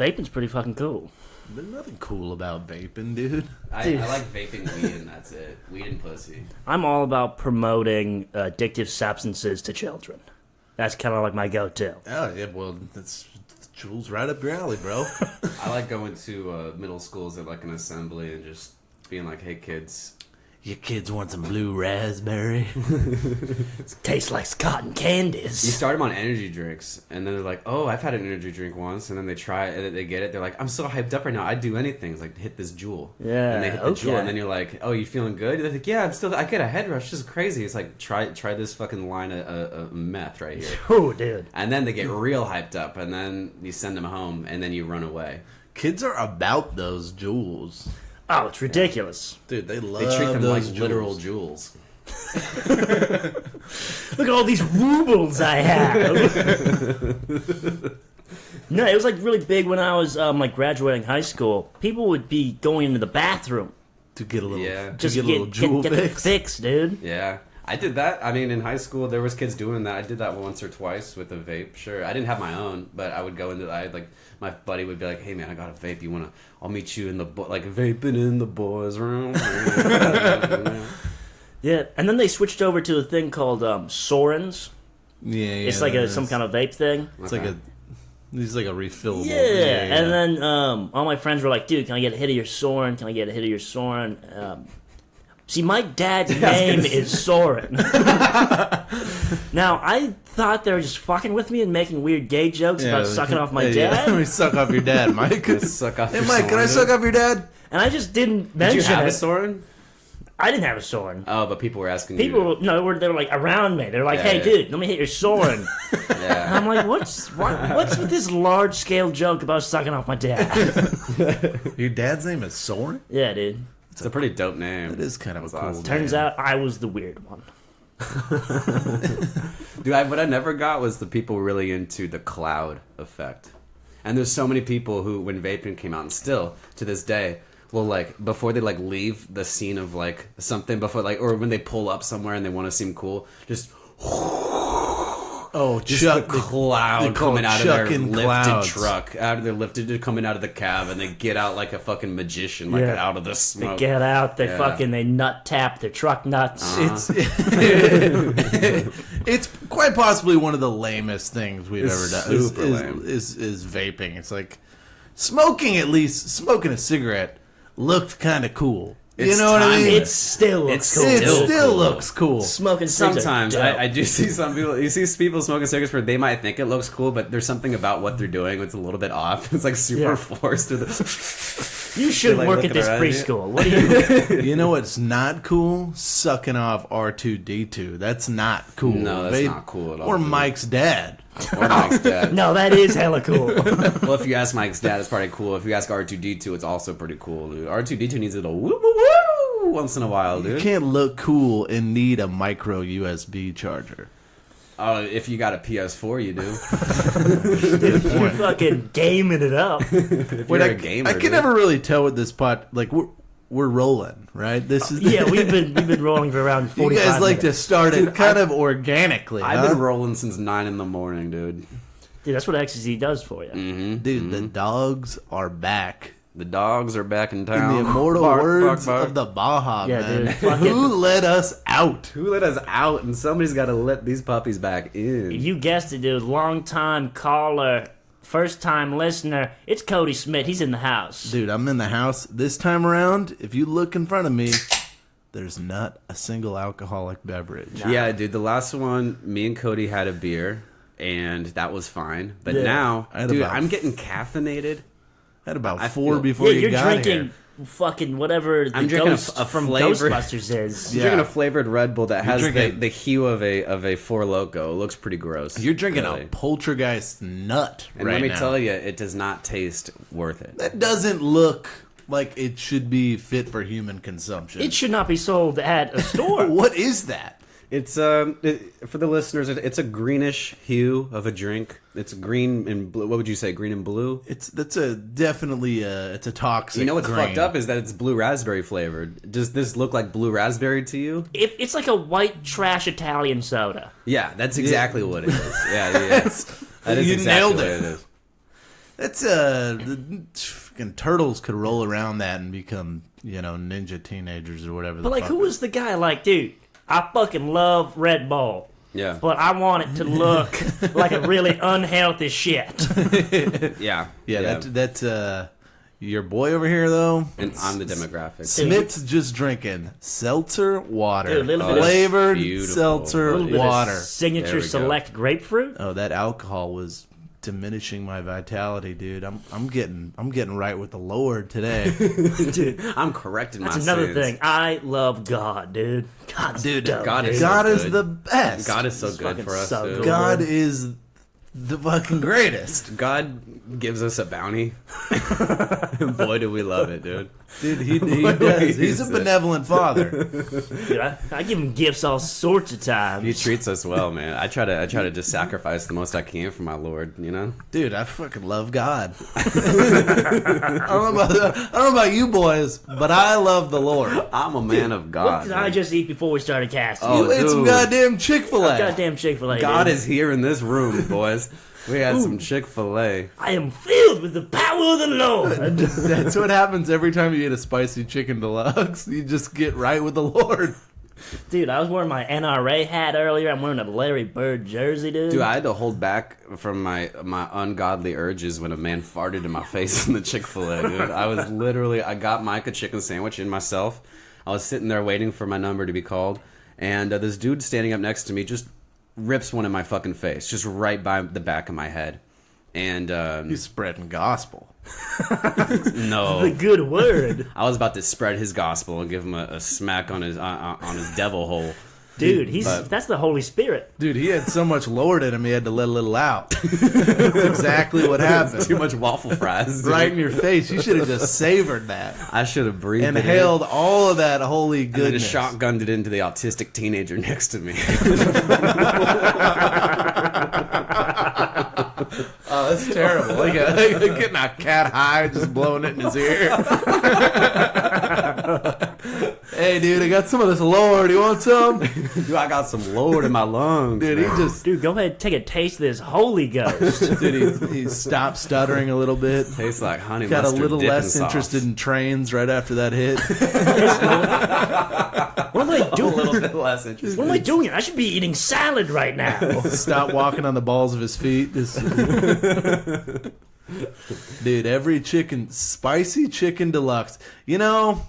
vaping's pretty fucking cool. There's nothing cool about vaping, dude. I like vaping weed, and that's it. Weed and pussy. I'm all about promoting addictive substances to children. That's kind of like my go-to. Oh, yeah, well, that's Jules right up your alley, bro. I like going to middle schools at like an assembly and just being like, hey, kids. Your kids want some blue raspberry? Tastes like cotton candies. You start them on energy drinks, and then they're like, oh, I've had an energy drink once, and then they try it, and they get it. They're like, I'm so hyped up right now. I'd do anything. It's like, hit this jewel. Yeah, and they hit the jewel, and then you're like, oh, you feeling good? They're like, yeah, I get a head rush. This is crazy. It's like, try this fucking line of meth right here. Oh, dude. And then they get real hyped up, and then you send them home, and then you run away. Kids are about those jewels. Oh, it's ridiculous. Dude, they love They treat them like those literal jewels. Look at all these rubles I have. No, it was like really big when I was like graduating high school. People would be going into the bathroom to get a little, just get a little jewel get fix. the fix, dude. Yeah. I did that. I mean, in high school, there was kids doing that. I did that once or twice with a vape. Sure, I didn't have my own, but I would go into. My buddy would be like, "Hey man, I got a vape. You wanna? I'll meet you in the vaping in the boys' room." Yeah, and then they switched over to a thing called Sorens. Yeah, It's like some kind of vape thing. It's like a refillable. Yeah. And then all my friends were like, "Dude, can I get a hit of your Soren? Can I get a hit of your Soren?" See, my dad's name is Soren. Now, I thought they were just fucking with me and making weird gay jokes about sucking off my dad. Let me suck off your dad, Mike. Suck off hey, your Mike, Soren, can I suck off your dad? And I just didn't mention Did you have it. a Soren? I didn't have a Soren. Oh, but people were asking you. People, they were like around me. They're like, "Hey, dude, let me hit your Soren." Yeah. And I'm like, what's with this large scale joke about sucking off my dad? Your dad's name is Soren? Yeah, dude. It's a pretty dope name. It is kind of a cool awesome. Turns out I was the weird one. Dude, what I never got was the people really into the cloud effect. And there's so many people who, when vaping came out, and still to this day, will like before they like leave the scene of like something before like, or when they pull up somewhere and they want to seem cool, just just the cloud coming out of their lifted clouds. truck, coming out of the cab, and they get out like a fucking magician, like out of the They smoke. get out, they nut tap their truck nuts. It's quite possibly one of the lamest things we've ever done. Super lame. Is vaping. It's like smoking a cigarette looked kind of cool. You know what I mean? It still looks cool. It still looks cool. Smoking cigarettes. Sometimes I do see some people. You see people smoking cigarettes where they might think it looks cool, but there's something about what they're doing that's a little bit off. It's like super forced. You should like work at this looking around preschool. What do you? You know what's not cool? Sucking off R2D2. That's not cool. No, that's not cool at all. Or Mike's dad. Or Mike's dad. No, that is hella cool. Well, if you ask Mike's dad, it's probably cool. If you ask R2D2, it's also pretty cool, dude. R2D2 needs a little woo woo woo once in a while, dude. You can't look cool and need a micro USB charger. Oh, if you got a PS4, you do. You're fucking gaming it up. If you're a gamer, I can dude. never really tell with this like we're rolling, right? This is Yeah, we've been rolling for around 45 You guys like to minutes. start it kind of organically. I've been rolling since 9 in the morning, dude. Dude, that's what ecstasy does for you. Mm-hmm. Dude, the dogs are back. The dogs are back in In town. the immortal Bark, words bark, bark. of the Baja, Yeah, man. dude, fucking- Who let us out? Who let us out? And somebody's got to let these puppies back in. You guessed it, dude. Long time caller, first time listener. It's Cody Smit. He's in the house. Dude, I'm in the house. This time around, if you look in front of me, there's not a single alcoholic beverage. Yeah, dude. The last one, me and Cody had a beer, and that was fine. But Yeah. now, I had dude, about- I'm getting caffeinated. I had about I 4 feel- before Yeah, you you're got drinking here. fucking whatever the I'm drinking ghost a from flavor- Ghostbusters is. I'm Yeah. drinking a flavored Red Bull that has drinking- the hue of a Four Loko. It looks pretty gross. You're drinking really. a poltergeist nut And right let me now. tell you, it does not taste worth it. That doesn't look like it should be fit for human consumption. It should not be sold at a store. What is that? It's for the listeners. It's a greenish hue of a drink. It's green and blue. What would you say? Green and blue. It's a toxic. You know what's grain. fucked up is that it's blue raspberry flavored. Does this look like blue raspberry to you? It's like a white trash Italian soda. Yeah, that's exactly what it is. Yeah, that is You exactly nailed what it. it is. That's the fucking turtles could roll around that and become, ninja teenagers or whatever. But like, who was the guy? Like, dude, I fucking love Red Bull. Yeah. But I want it to look like a really unhealthy shit. Yeah. That's your boy over here though. And I'm the demographic. Smit's just drinking seltzer water, Dude, a little bit of flavored beautiful. seltzer A little bit water. of signature There we go. select grapefruit. Oh, that alcohol was diminishing my vitality, dude. I'm getting right with the Lord today. Dude, I'm correcting that's my another sins. thing. I love God, dude. God's Dude, dope, God dude. is God so is good. the best. God is so He's good fucking for us, so dude. good. God is the fucking greatest. God gives us a bounty. Boy, do we love it, dude. Dude, he does. He's a benevolent father. Dude, I give him gifts all sorts of times. He treats us well, man. I try to just sacrifice the most I can for my Lord, you know? Dude, I fucking love God. I don't know about you boys, but I love the Lord. I'm a man of God. What did I man. just eat before we started casting? Oh, You ate some dude. goddamn Chick-fil-A. Goddamn Chick-fil-A. God dude. is here in this room, boys. We had some Chick-fil-A. I am filled with the power of the Lord. That's what happens every time you eat a spicy chicken deluxe. You just get right with the Lord. Dude, I was wearing my NRA hat earlier. I'm wearing a Larry Bird jersey, dude. Dude, I had to hold back from my ungodly urges when a man farted in my face in the Chick-fil-A, dude. I got Mike a chicken sandwich in myself. I was sitting there waiting for my number to be called, and this dude standing up next to me just rips one in my fucking face, just right by the back of my head. And He's spreading gospel. no, the good word. I was about to spread his gospel and give him a smack on his devil hole. Dude, But- that's the Holy Spirit. Dude, he had so much Lord in him, he had to let a little out. That's exactly what happened. Too much waffle fries, dude. Right in your face. You should have just savored that. I should have breathed it in. Inhaled all of that holy And then goodness. shotgunned it into the autistic teenager next to me. Oh, that's terrible. Like getting a cat high, just blowing it in his ear. Hey, dude, I got some of this Lord. You want some? Dude, I got some Lord in my lungs. Dude, he man. just... Dude, go ahead and take a taste of this Holy Ghost. Dude, he stopped stuttering a little bit. Tastes like honey Got a mustard little dipping less sauce. interested in trains right after that hit. What am I A doing? little bit less interested. What am I doing? I should be eating salad right now. Stop walking on the balls of his feet. Dude, every spicy chicken deluxe.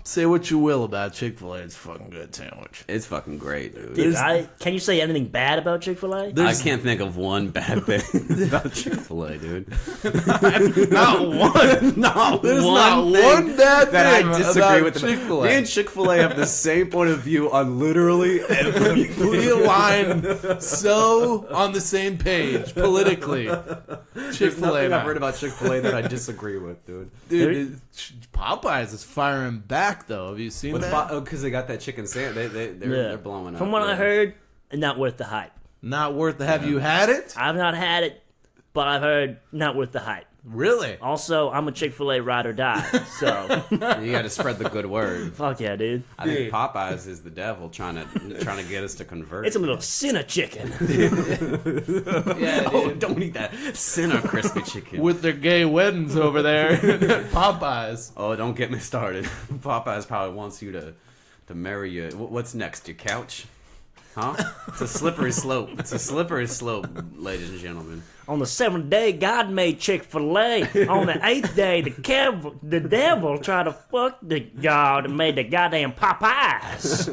Say what you will about Chick-fil-A, it's a fucking good sandwich. It's fucking great, dude. Dude, can you say anything bad about Chick-fil-A? I can't think of one bad thing about Chick-fil-A, dude. Not one. There's not one bad that I thing disagree about with. Chick-fil-A. Me and Chick-fil-A have the same point of view on literally everything. We align so on the same page politically. There's Chick-fil-A nothing and I've I. heard about Chick-fil-A that I disagree with, dude. Dude, Popeyes is firing back though. Have you seen that? Because they got that chicken sandwich. They're blowing up. From what I yeah. heard, not worth the hype. Not worth the. Have you had it? I've not had it, but I've heard not worth the hype. Really? Also, I'm a Chick-fil-A ride or die, so You got to spread the good word. fuck yeah, dude. I think Popeyes is the devil trying to get us to convert. It's a little sinner chicken. Yeah, Oh, don't eat that sinner crispy chicken. With their gay weddings over there at Popeyes. Oh, don't get me started. Popeyes probably wants you to marry you. What's next? Your couch? Huh? It's a slippery slope. It's a slippery slope, ladies and gentlemen. On the 7th day, God made Chick-fil-A. On the 8th day, the devil tried to fuck the God and made the goddamn Popeyes.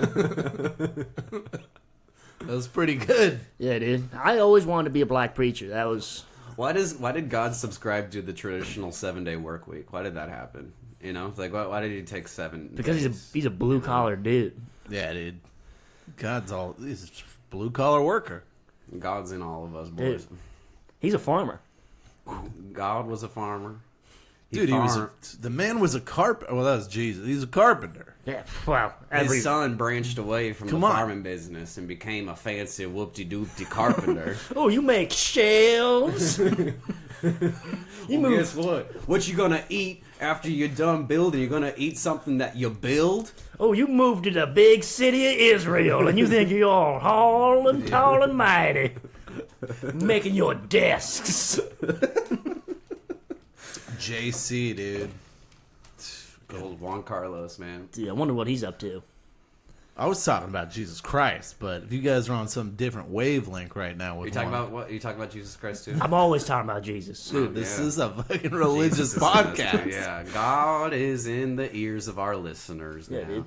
That was pretty good. Yeah, dude. I always wanted to be a black preacher. That was... Why did God subscribe to the traditional 7-day work week? Why did that happen? You know, like why did he take 7? Because days? he's a blue-collar dude. Yeah, dude. He's a blue collar worker. God's in all of us, boys. Dude. He's a farmer. God was a farmer. Dude, the man was a carpenter. Well, that was Jesus. He's a carpenter. Yeah, well, His son branched away from Come the on. farming business and became a fancy whoop-de-doop-de carpenter. Oh, you make shelves? You Well, guess what? What you gonna eat after you're done building? You're gonna eat something that you build? Oh, you moved to the big city of Israel, and you think you're all tall and tall and mighty, making your desks. JC, dude. Good old Juan Carlos, man. Dude, I wonder what he's up to. I was talking about Jesus Christ, but if you guys are on some different wavelength right now with Are you talking about what? Are you talking about Jesus Christ too? I'm always talking about Jesus. Dude, this Yeah. is a fucking religious Jesus is in this, podcast. yeah, God is in the ears of our listeners Yeah, now. dude.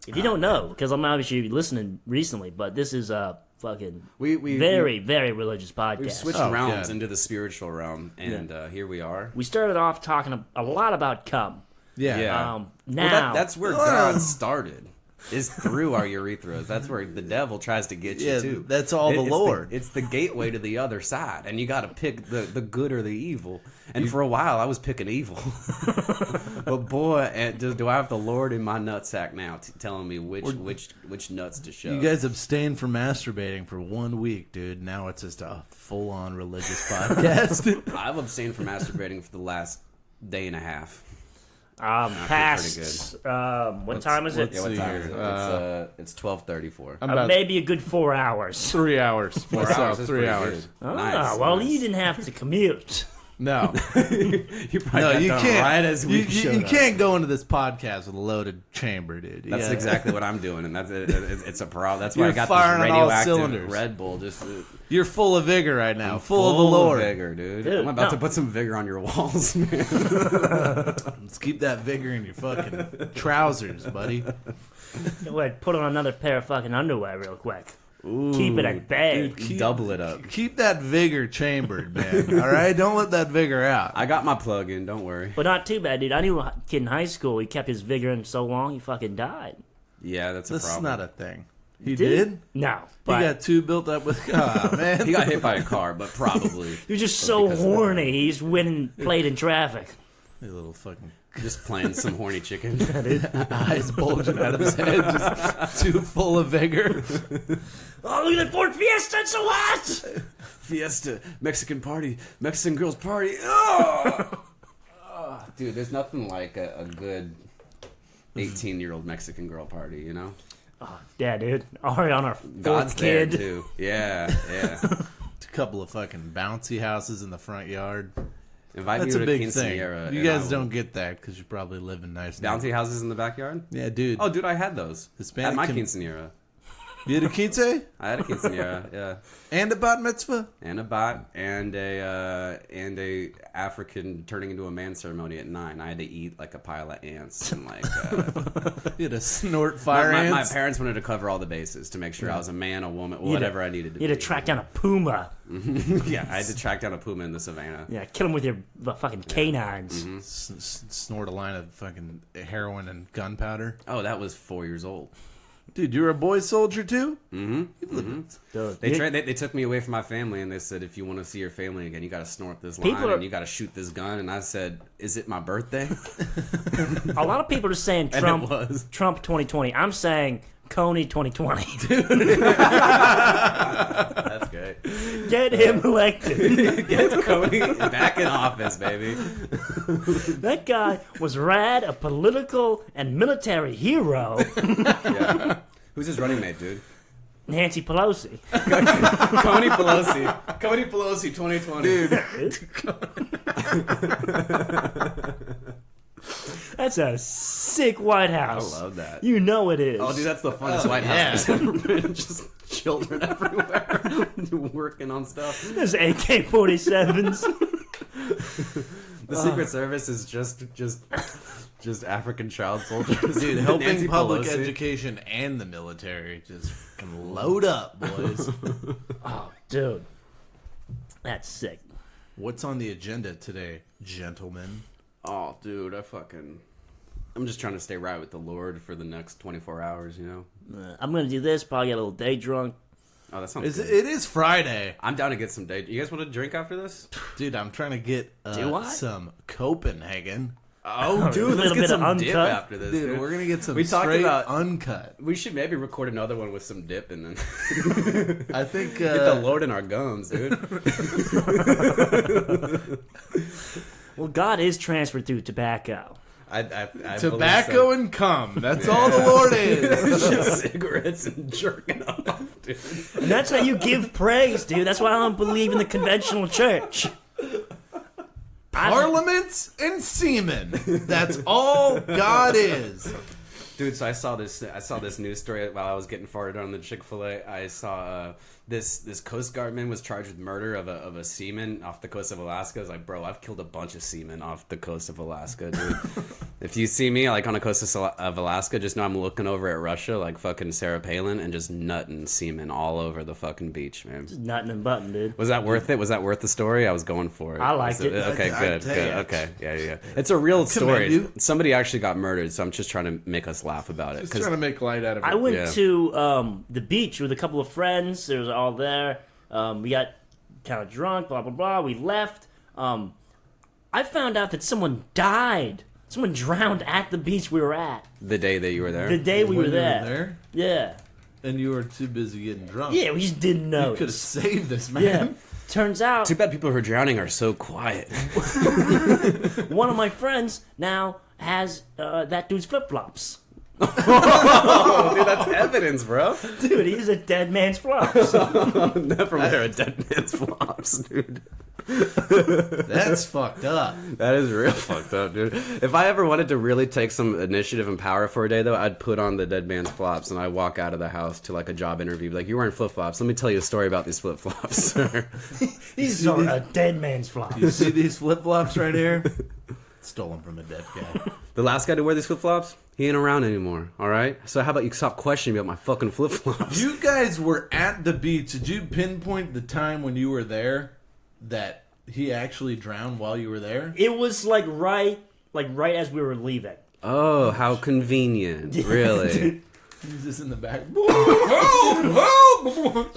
If you don't know, because I'm obviously listening recently, but this is a fucking We very religious podcast. We've switched Oh, realms God. into the spiritual realm, and here we are. We started off talking a lot about cum. Yeah. Yeah. Now, Well, that's where God started. Is through our urethras. That's where the devil tries to get you Yeah, to. that's all the Lord. It's the gateway to the other side, and you got to pick the good or the evil. And for a while, I was picking evil. But boy, do I have the Lord in my nutsack now, telling me which nuts to shove? You guys abstained from masturbating for 1 week, dude. Now it's just a full-on religious podcast. I've abstained from masturbating for the last day and a half. past. What time is it? Yeah, what see time here. is it? It's 12:34. I'm about Maybe a good 4 hours. 3 hours. 4 Myself, hours is 3 pretty hours. good. Ah, Nice, well, nice. you didn't have to commute. No, You probably no, got you done can't. right as we showed you up. can't go into this podcast with a loaded chamber, dude. That's Yeah. exactly what I'm doing, and it's a problem. That's why You're I got firing this on all radioactive cylinders. Red Bull. Just You're full of vigor right now. I'm Full of the Lord. vigor, dude. Dude, I'm about no. to put some vigor on your walls, man. Let's keep that vigor in your fucking trousers, buddy. Go ahead, put on another pair of fucking underwear real quick. Keep it at bay. Double it up. Keep that vigor chambered, man. All right, don't let that vigor out. I got my plug in. Don't worry. But not too bad, dude. I knew a kid in high school. He kept his vigor in so long, he fucking died. Yeah, that's a This is problem. not a thing. He did? No. He But got too built up with. Oh, man. He got hit by a car, but probably he was just so because of that. horny. He's winning, played in traffic. You little fucking just playing some horny chicken. eyes bulging out of his head, just too full of vigor. Oh, look at that Ford Fiesta. It's so hot. Fiesta, Mexican party, Mexican girls party. Oh! Oh, dude, there's nothing like a good 18-year-old Mexican girl party, you know? Yeah, dude. Already on our God's fourth kid. there, too. Yeah, yeah. A couple of fucking bouncy houses in the front yard. Invite That's me a to a big thing. quinceañera. You and guys I will- don't get that because you probably live in nice Bouncy houses in the backyard? Yeah, dude. Oh, dude, I had those. Hispanic At my can- quinceañera. You had a quince I had a quinceañera, yeah. and a bat mitzvah. And a bat and a African turning into a man ceremony at 9. I had to eat like a pile of ants and like You had to snort fire my ants. parents wanted to cover all the bases to make sure I was a man, a woman, whatever I needed to You be. had to track down a puma. Yeah, I had to track down a puma in the savannah. Yeah, kill him with your fucking canines. Snort a line of fucking heroin and gunpowder. Oh, that was 4 years old. Dude, you're a boy soldier too? Dude, They took me away from my family and they said, if you want to see your family again, you got to snort this line People are- and you got to shoot this gun. And I said, is it my birthday? a lot of people are saying And Trump, it was. Trump 2020. I'm saying Coney 2020. That's great. Get him elected. Get Cody back in office, baby. That guy was rad, a political and military hero. Yeah. Who's his running mate, dude? Nancy Pelosi. Cody Pelosi. Cody Pelosi 2020. That's a sick White House. I love that. You know it is. Oh, dude, that's the funnest White House there's ever been. Just children everywhere working on stuff. There's AK-47s. The Secret Service is just African child soldiers. Dude, helping Nancy public Pelosi. education and the military. Just fucking load up, boys. Oh, dude. That's sick. What's on the agenda today, gentlemen? Oh, dude, I'm just trying to stay right with the Lord for the next 24 hours, you know? I'm going to do this, probably get a little day drunk. Oh, that sounds good. It is Friday. I'm down to get some day. You guys want to drink after this? Dude, I'm trying to get Do I? some Copenhagen. Oh, dude, let's let's get get some some dip uncut. after this, Dude, dude. we're going to get some We talked straight about- uncut. We should maybe record another one with some dip and then I think... get the Lord in our gums, dude. Well, God is transferred through tobacco. I tobacco and cum. That's all the Lord is. just cigarettes and jerking off, dude. And that's how you give praise, dude. That's why I don't believe in the conventional church. Parliaments and semen. That's all God is. Dude, so I saw this news story while I was getting farted on the Chick-fil-A. I saw this Coast Guardman was charged with murder of a seaman off the coast of Alaska. I was like, bro, I've killed a bunch of seamen off the coast of Alaska, dude. If you see me like on the coast of Alaska, just know I'm looking over at Russia like fucking Sarah Palin and just nutting seamen all over the fucking beach, man. Just nutting and button, dude. Was that worth it? Was that worth the story? I was going for it. I liked it. Okay, good. it. Okay, yeah. It's a real story. you. Somebody actually got murdered, so I'm just trying to make us laugh about it. Just trying to make light out of it. I went Yeah. to the beach with a couple of friends. There was all there. We got kind of drunk, blah, blah, blah. We left. I found out that someone died. Someone drowned at the beach we were at. The day that you were there? The day we When were you there. Yeah. and you were too busy getting drunk. Yeah, we just didn't know. You could have saved this, man. Yeah. Turns out, Too bad people who are drowning are so quiet. one of my friends now has that dude's flip-flops. Oh, dude, that's evidence, bro. Dude, he's a dead man's flops. Never wear a dead man's flops, dude. That's fucked up. That is real fucked up, dude. If I ever wanted to really take some initiative and power for a day, though, I'd put on the dead man's flops and I'd walk out of the house to like a job interview. Be like, you're wearing flip flops. Let me tell you a story about these flip flops, sir. These are a dead man's flops. You see these flip flops right here? Stolen from a dead guy. The last guy to wear these flip flops, he ain't around anymore. All right. So how about you stop questioning me about my fucking flip flops? You guys were at the beach. Did you pinpoint the time when you were there that he actually drowned while you were there? It was like right as we were leaving. Oh, how convenient! Really. He's just in the back. Hey,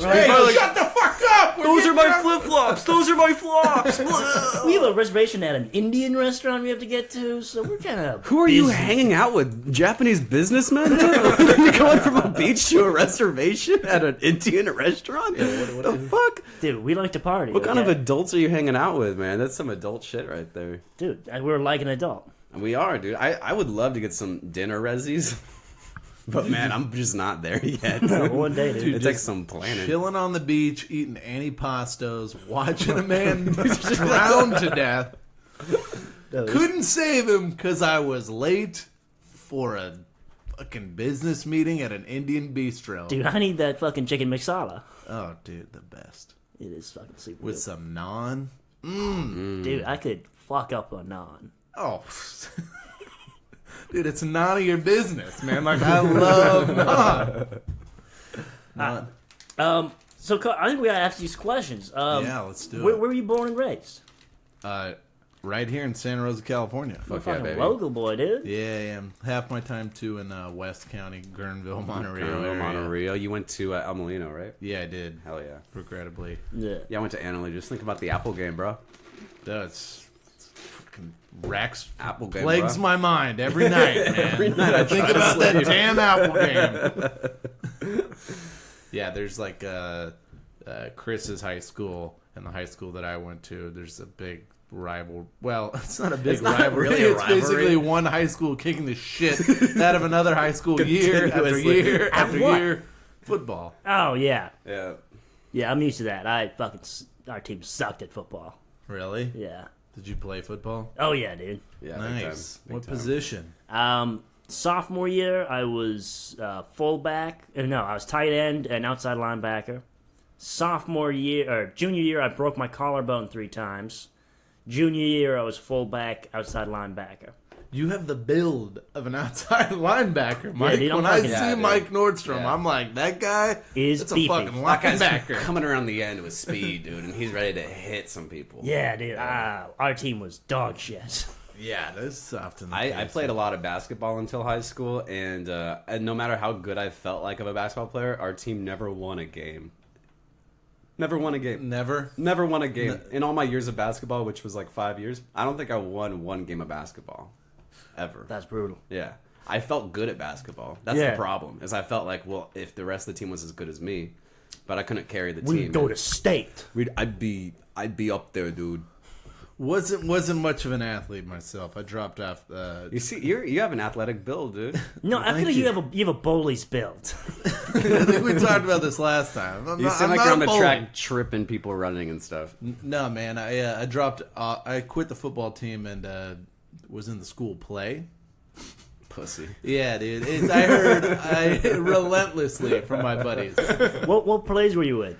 Right. shut the fuck up! Those are my flip flops. Those are my flops. We have a reservation at an Indian restaurant we have to get to, so we're kind of. Who are you hanging out with? Japanese businessmen? You're going from a beach to a reservation at an Indian restaurant? What the fuck? Dude, we like to party. What kind of okay? adults are you hanging out with, man? That's some adult shit right there. Dude, we're like an adult. We are, dude. I would love to get some dinner resis. But man, I'm just not there yet. One day, dude. It takes some planning. Chilling on the beach, eating antipastos, watching a man drown to death. Couldn't save him because I was late for a fucking business meeting at an Indian bistro. Dude, I need that fucking chicken masala. Oh, dude, the best. It is fucking super With good. some naan. Dude, I could fuck up a naan. Oh, dude, it's none of your business, man. Like, I love naan. So I think we gotta ask these questions. Yeah, let's do where it. were you born and raised? Right here in Santa Rosa, California. You're Fuck yeah, fucking baby. local boy, dude. Yeah, I am. Half my time, too, in West County, Guerneville, Monterey. Montreal. You went to El Molino, right? Yeah, I did. Hell yeah. Regrettably. Yeah. Yeah, I went to Annalee. Just think about the Apple game, bro. That's fucking racks. Apple game, Plagues bro. my mind every night, man. Every night I think try to about that sleep. damn Apple game. Yeah, there's like Chris's high school and the high school that I went to. There's a big rival. Well, it's not a big It's not rivalry. really a It's rivalry. basically one high school kicking the shit out of another high school year after Continuously. year after what? year. Football. Oh yeah, Yeah. yeah. I'm used to that. Our team sucked at football. Really? Yeah. Did you play football? Oh yeah, dude. Yeah. Nice. Big What time. position? Sophomore year, I was fullback. No, I was tight end and outside linebacker. Junior year, I broke my collarbone 3 times. Junior year, I was fullback, outside linebacker. You have the build of an outside linebacker, Mike. dude, I'm when I fucking- see Yeah, dude. Mike Nordstrom, Yeah. I'm like, that guy Is that's a beefy. fucking That guy's linebacker. coming around the end with speed, dude, and he's ready to hit some people. Yeah, dude. Our team was dog shit. Yeah, that's soft in the I case. played a lot of basketball until high school, and no matter how good I felt like of a basketball player, our team never won a game. Never won a game. Never. Never won a game. In all my years of basketball, which was like 5 years, I don't think I won one game of basketball. Ever. That's brutal. Yeah. I felt good at basketball. That's Yeah. the problem, is I felt like, well, if the rest of the team was as good as me, but I couldn't carry the We team. would go to state. I'd be up there, dude. Wasn't much of an athlete myself. I dropped off. You see, you have an athletic build, dude. No, I feel like you have a Bowley's build. I think we talked about this last time. You seem like you're on the track tripping people running and stuff. No, man. I dropped. I quit the football team and was in the school play. Pussy. Yeah, dude. I heard relentlessly from my buddies. What plays were you in?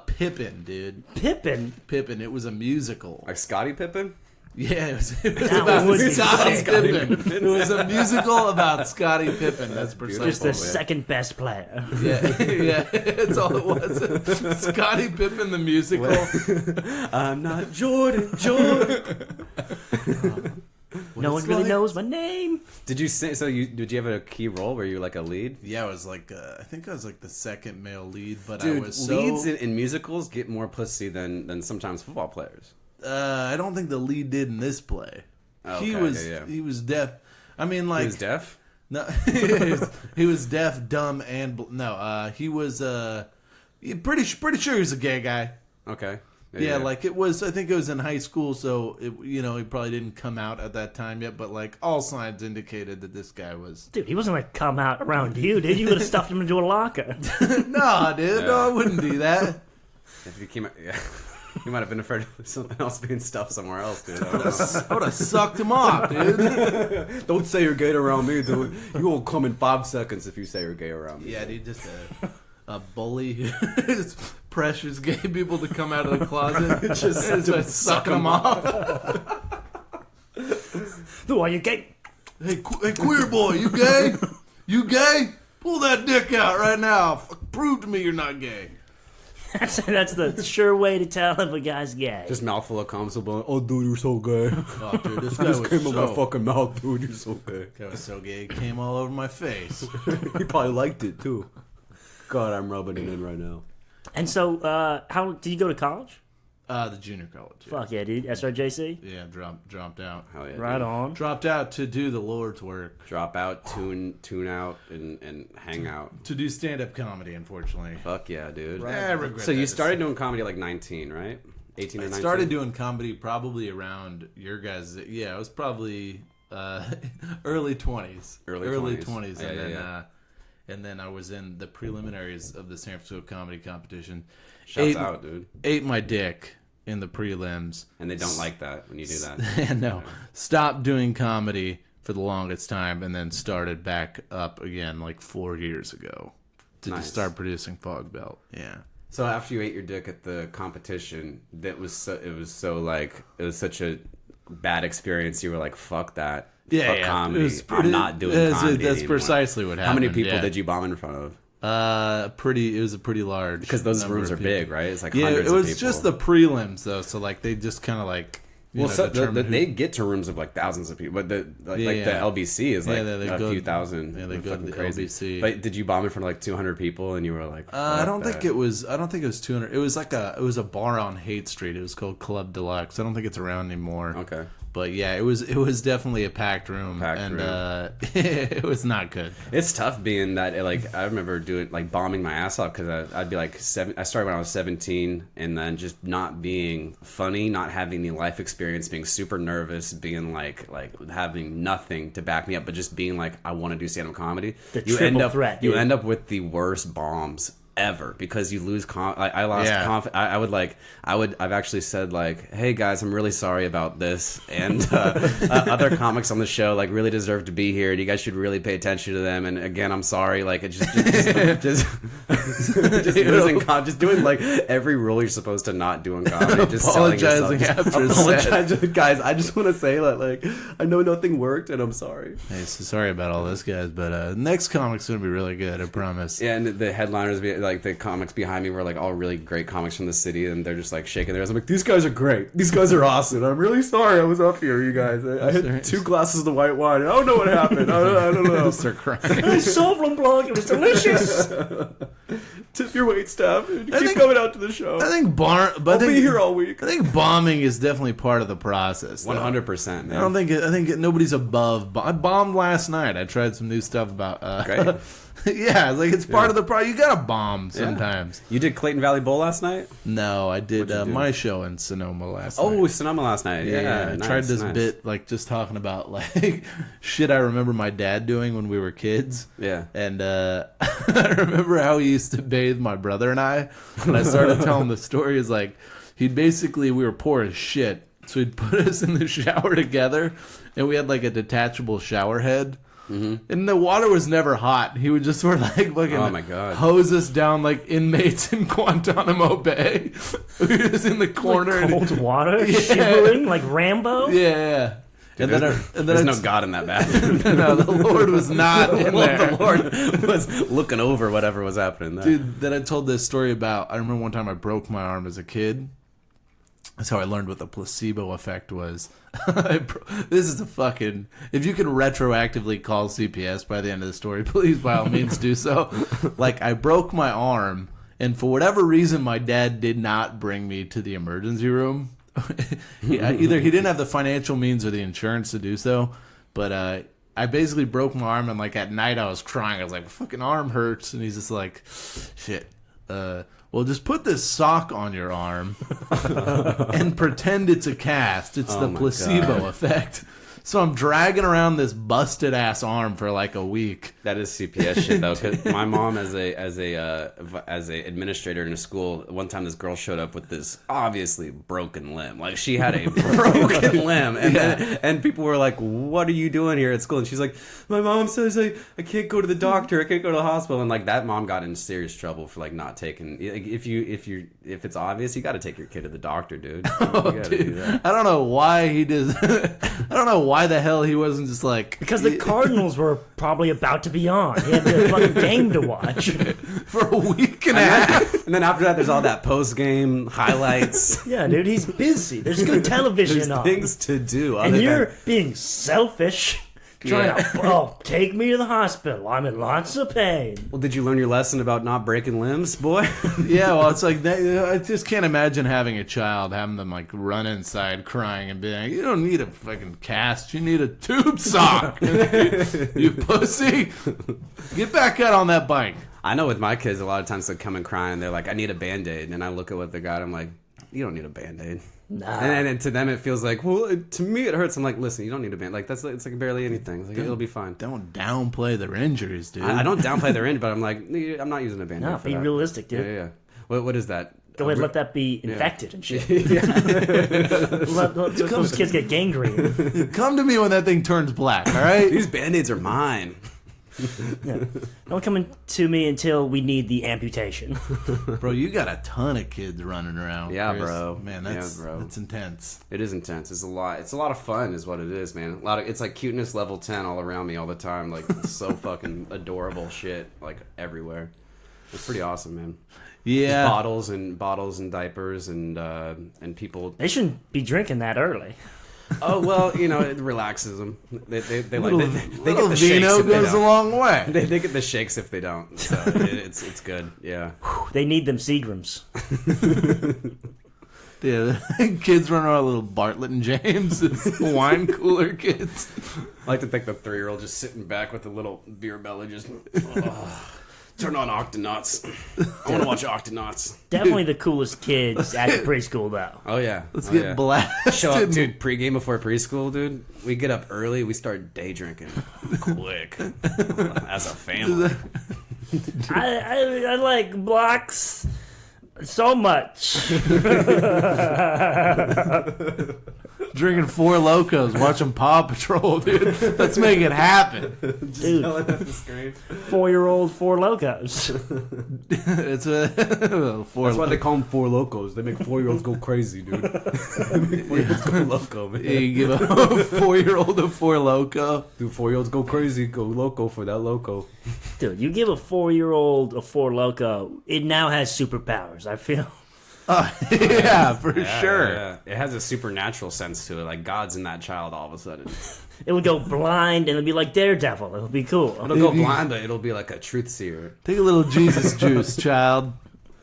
Pippin, dude. Pippin? Pippin. It was a musical. Like Scottie Pippen? Yeah, it was That about would be Scottie Scottie Pippen. It was a musical about Scottie Pippen. That's precisely Just the it. second best player. Yeah, that's all it was. Scottie Pippen, the musical. I'm not Jordan. No one really knows my name. Did you sing? Did you have a key role? Were you like a lead? Yeah, I was like, I think I was like the second male lead, but Dude, I was leads in musicals get more pussy than sometimes football players. I don't think the lead did in this play. Oh, He okay, was yeah. he was deaf. I mean, like He was deaf? No, he was deaf, dumb, and he was pretty sure he was a gay guy. Okay. Yeah, like it was. I think it was in high school, so he probably didn't come out at that time yet. But like all signs indicated that this guy was. Dude, he wasn't going to come out around you, dude. You would have stuffed him into a locker. Nah, dude. No, I wouldn't do that. If he came out, yeah. He might have been afraid of something else being stuffed somewhere else, dude. I would have sucked him off, dude. Don't say you're gay around me, dude. You won't come in 5 seconds if you say you're gay around me. Yeah, dude, just a bully who just pressures gay people to come out of the closet. just suck them off. Who are you, gay? Hey, queer boy, you gay? You gay? Pull that dick out right now. Prove to me you're not gay. That's the sure way to tell if a guy's gay. Just mouthful of cum, so like, oh, dude, you're so gay. Oh, dude, this I guy just was came in my so... fucking mouth, dude. You're so gay. Guy was so gay, it came all over my face. He probably liked it, too. God, I'm rubbing it in right now. And so, how did you go to college? The junior college. Yeah. Fuck yeah, dude. SRJC? Yeah, dropped out. Hell yeah, Right dude. on. Dropped out to do the Lord's work. Drop out, tune out, and hang out. To do stand-up comedy, unfortunately. Fuck yeah, dude. I regret So that you decision. started doing comedy at like 19, right? 18 or 19? I started doing comedy probably around your guys'... Yeah, it was probably early 20s. Early 20s. And and then I was in the preliminaries of the San Francisco Comedy Competition. Shouts out, dude. Ate my dick in the prelims. And they don't like that when you do that. No. Stopped doing comedy for the longest time and then started back up again like 4 years ago to Nice. just start producing Fog Belt. Yeah. So after you ate your dick at the competition, it was such a bad experience. You were like, "Fuck that, fuck comedy. I'm not doing comedy That's anymore." precisely what happened. How many people yeah. did you bomb in front of? It was a pretty large Because those number rooms of are people. big, right? It's like Yeah, hundreds it was of people. just the prelims though, so like they just kind of like they get to rooms of like thousands of people, but the LBC is like a few thousand. Yeah, they go to the crazy. LBC. But did you bomb in front of like 200 people and you were like, I don't think it was 200. It was a bar on Haight Street. It was called Club Deluxe. I don't think it's around anymore. Okay. But yeah, it was definitely a packed room, it was not good. It's tough being that, like, I remember doing, like, bombing my ass off because I'd be like, I started when I was 17 and then just not being funny, not having the life experience, being super nervous, being like having nothing to back me up, but just being like, I want to do stand-up comedy. The triple threat, You dude. end up with the worst bombs ever because you lose I lost confidence. I've actually said like, hey guys, I'm really sorry about this, and other comics on the show like really deserve to be here and you guys should really pay attention to them, and again, I'm sorry, like it just just doing like every role you're supposed to not do in comedy, just Apologizing after guys, I just want to say that like I know nothing worked and I'm sorry. Hey, so sorry about all this, guys, but next comic's gonna be really good, I promise. Yeah, and the headliners, like the comics behind me were like all really great comics from the city, and they're just like shaking their heads. I'm like, these guys are great. These guys are awesome. I'm really sorry I was up here, you guys. I had 2 glasses of the white wine. I don't know what happened. I don't know. They're crying. I Sauvignon Blanc, it was delicious. Tip your wait staff. Keep coming out to the show. I think I'll be here all week. I think bombing is definitely part of the process. 100%. Man. I think nobody's above. I bombed last night. I tried some new stuff about. Great. Yeah, it's like it's part of the problem. You gotta bomb sometimes. You did Clayton Valley Bowl last night? No, I did What'd you do? my show in Sonoma last night. Oh, Sonoma last night. Yeah, I nice, tried this nice. bit, like, just talking about, like, shit I remember my dad doing when we were kids. Yeah. And I remember how he used to bathe my brother and I. And I started telling the story is, like, we were poor as shit. So he'd put us in the shower together, and we had, like, a detachable shower head. Mm-hmm. And the water was never hot. He would just sort of like fucking hose us down like inmates in Guantanamo Bay. We were just in the corner. Like cold water, shivering like Rambo. Yeah. Dude, there's no God in that bathroom. No, the Lord was not in there. The Lord was looking over whatever was happening there. Dude, then I told this story about, I remember one time I broke my arm as a kid. That's how I learned what the placebo effect was. This is a fucking... If you can retroactively call CPS by the end of the story, please, by all means, do so. Like, I broke my arm, and for whatever reason, my dad did not bring me to the emergency room. Either he didn't have the financial means or the insurance to do so, but I basically broke my arm, and, like, at night I was crying. I was like, my fucking arm hurts. And he's just like, shit, well, just put this sock on your arm and pretend it's a cast. It's the placebo effect. So I'm dragging around this busted ass arm for like a week. That is CPS shit though. Cause my mom, as a administrator in a school, one time this girl showed up with this obviously broken limb. Like she had a broken limb, and people were like, "What are you doing here at school?" And she's like, "My mom says I can't go to the doctor. I can't go to the hospital." And like that mom got in serious trouble for like not taking. Like, if it's obvious, you got to take your kid to the doctor, dude. Dude, I don't know why he did. I don't know why the hell he wasn't just like... Because the Cardinals were probably about to be on. He had the fucking game to watch. For a week and a half. And then after that, there's all that post-game highlights. Yeah, dude, he's busy. There's good television on. There's things to do. And you're being selfish. Trying to, take me to the hospital. I'm in lots of pain. Well, did you learn your lesson about not breaking limbs, boy? Yeah, well, it's like, I just can't imagine having a child, having them, like, run inside crying and being like, you don't need a fucking cast, you need a tube sock. You pussy. Get back out on that bike. I know with my kids, a lot of times they come and crying, they're like, I need a Band-Aid. And I look at what they got, I'm like, you don't need a Band-Aid. Nah. And to them it feels like, well, to me it hurts. I'm like, listen, you don't need a band. Like it's like barely anything. It's like, it'll be fine. Don't downplay their injuries, dude. I don't downplay their injury, but I'm like, I'm not using a band. No, be realistic, dude. Yeah. What is that? Go ahead, let that be infected and shit. let those kids get gangrene. Come to me when that thing turns black, all right? These Band-Aids are mine. Yeah. Don't come to me until we need the amputation. Bro, you got a ton of kids running around. Yeah, Chris. bro. Man, that's intense. It is intense. It's a lot. It's a lot of fun, is what it is, man. It's like cuteness level 10 all around me all the time. Like it's so fucking adorable shit, like everywhere. It's pretty awesome, man. Yeah, just bottles and diapers and people. They shouldn't be drinking that early. Oh well, it relaxes them. They get the vino shakes goes a long way. They get the shakes if they don't. So it's good. Yeah. They need them Seagrams. Yeah, kids running around little Bartlett and James, wine cooler kids. I like to think the 3-year-old just sitting back with a little beer belly, just turn on Octonauts. I want to watch Octonauts. Definitely the coolest kids at the preschool, though. Oh yeah, let's get blasted. Show up, dude. Pregame before preschool, dude. We get up early. We start day drinking quick as a family. I like blocks so much. Drinking Four Locos, watching Paw Patrol, dude. Let's make it happen. Dude, 4-year-old Four Locos. It's a That's why they call them Four Locos. They make 4-year-olds go crazy, dude. They make 4-year-olds go loco, man. Yeah, you give a 4-year-old a Four Loco. Dude, 4-year-olds go crazy, go loco for that loco. Dude, you give a 4-year-old a Four Loco, it now has superpowers, I feel. Yeah, for sure. Yeah. It has a supernatural sense to it. Like God's in that child all of a sudden. It'll go blind and it'll be like Daredevil. It'll be cool. It'll go blind, but it'll be like a truth seer. Take a little Jesus juice, child.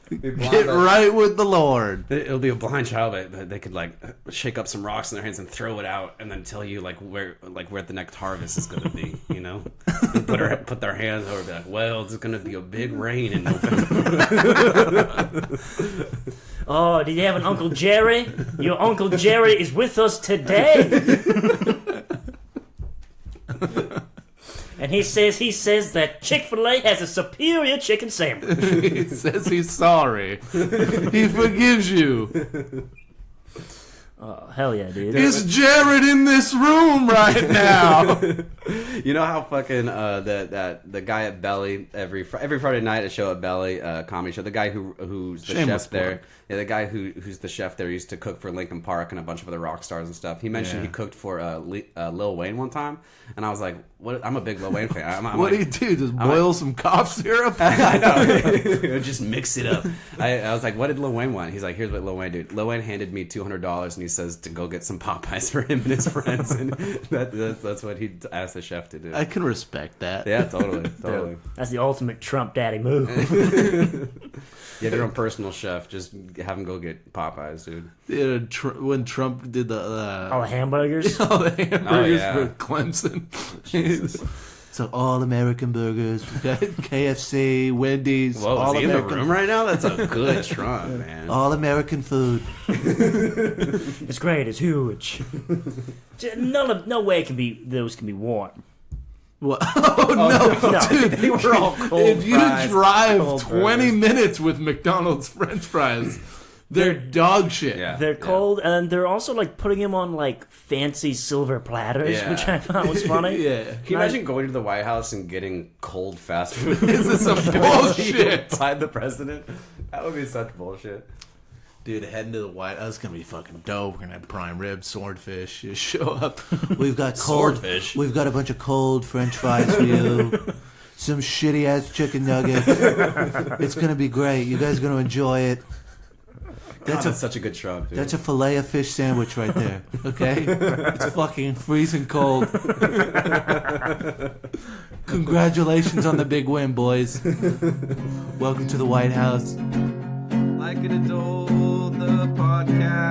Get right with the Lord. It'll be a blind child, but they could like shake up some rocks in their hands and throw it out, and then tell you like where the next harvest is going to be. You know, and put their hands over, and be like, well, it's going to be a big rain in November. Oh, did you have an Uncle Jerry? Your Uncle Jerry is with us today. And he says that Chick-fil-A has a superior chicken sandwich. He says he's sorry. He forgives you. Oh, hell yeah, dude. Is Jared in this room right now? You know how fucking the guy at Belly every Friday night, a show at Belly, comedy show, the guy who's the Shameless chef there. plug. Yeah, the guy who's the chef there used to cook for Linkin Park and a bunch of other rock stars and stuff. He mentioned he cooked for Lil Wayne one time, and I was like, "What? I'm a big Lil Wayne fan." What do you do? Just boil some cough syrup? I know. Just mix it up. I was like, "What did Lil Wayne want?" He's like, "Here's what Lil Wayne did. Lil Wayne handed me $200, and he says to go get some Popeyes for him and his friends, and that's what he asked the chef to do." I can respect that. Yeah, totally. That's the ultimate Trump daddy move. You have your own personal chef. Just have him go get Popeyes, dude. Yeah, when Trump did the All the hamburgers. all the hamburgers yeah. for Clemson. Jesus. So all American burgers, we got KFC, Wendy's, Whoa, all is he in American, the room right now? That's a good Trump, man. all American food. It's great. It's huge. No way those can be warm. What? Oh, no, No, dude! they were all cold. If you fries, drive cold 20 burgers. minutes with McDonald's French fries, they're dog shit. Yeah. They're cold, and they're also like putting them on like fancy silver platters, Yeah. which I thought was funny. Yeah. Can you imagine going to the White House and getting cold fast food? This is some bullshit. By the president? That would be such bullshit. Dude, heading to the White House is gonna be fucking dope. We're gonna have prime rib, swordfish. You show up. We've got cold Swordfish? We've got a bunch of cold French fries for you. Some shitty ass chicken nuggets. It's gonna be great. You guys are gonna enjoy it. That's such a good Trump, dude. That's a fillet of fish sandwich right there. Okay, it's fucking freezing cold. Congratulations on the big win, boys. Welcome to the White House. Like it or don't, the podcast